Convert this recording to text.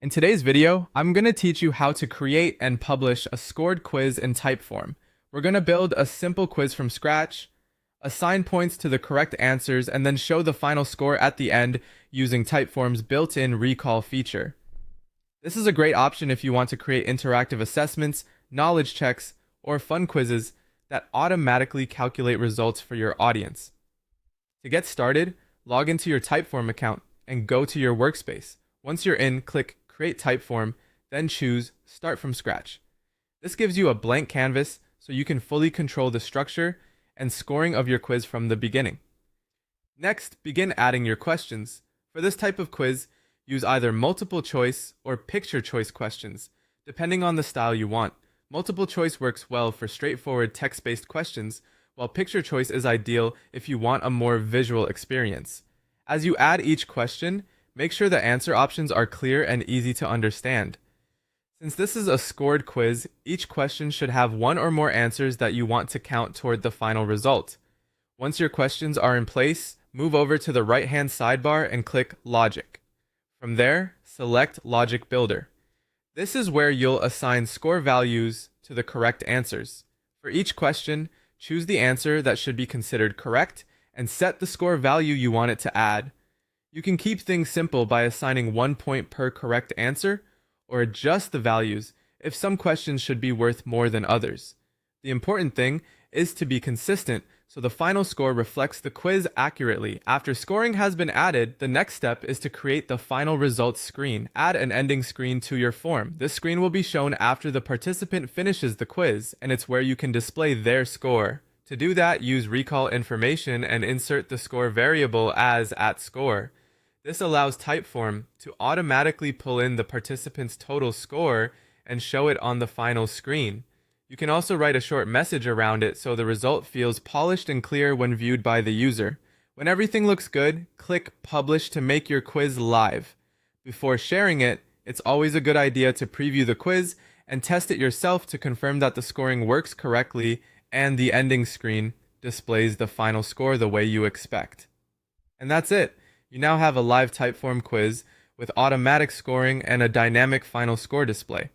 In today's video, I'm going to teach you how to create and publish a scored quiz in Typeform. We're going to build a simple quiz from scratch, assign points to the correct answers, and then show the final score at the end using Typeform's built-in recall feature. This is a great option if you want to create interactive assessments, knowledge checks, or fun quizzes that automatically calculate results for your audience. To get started, log into your Typeform account and go to your workspace. Once you're in, click Create Typeform, then choose Start from Scratch. This gives you a blank canvas so you can fully control the structure and scoring of your quiz from the beginning. Next, begin adding your questions. For this type of quiz, use either multiple choice or picture choice questions, depending on the style you want. Multiple choice works well for straightforward text-based questions, while picture choice is ideal if you want a more visual experience. As you add each question, make sure the answer options are clear and easy to understand. Since this is a scored quiz, each question should have one or more answers that you want to count toward the final result. Once your questions are in place, move over to the right-hand sidebar and click Logic. From there, select Logic Builder. This is where you'll assign score values to the correct answers. For each question, choose the answer that should be considered correct and set the score value you want it to add. You can keep things simple by assigning 1 point per correct answer, or adjust the values if some questions should be worth more than others. The important thing is to be consistent so the final score reflects the quiz accurately. After scoring has been added, the next step is to create the final results screen. Add an ending screen to your form. This screen will be shown after the participant finishes the quiz, and it's where you can display their score. To do that, use recall information and insert the score variable as @score. This allows Typeform to automatically pull in the participant's total score and show it on the final screen. You can also write a short message around it so the result feels polished and clear when viewed by the user. When everything looks good, click Publish to make your quiz live. Before sharing it, it's always a good idea to preview the quiz and test it yourself to confirm that the scoring works correctly and the ending screen displays the final score the way you expect. And that's it. You now have a live Typeform quiz with automatic scoring and a dynamic final score display.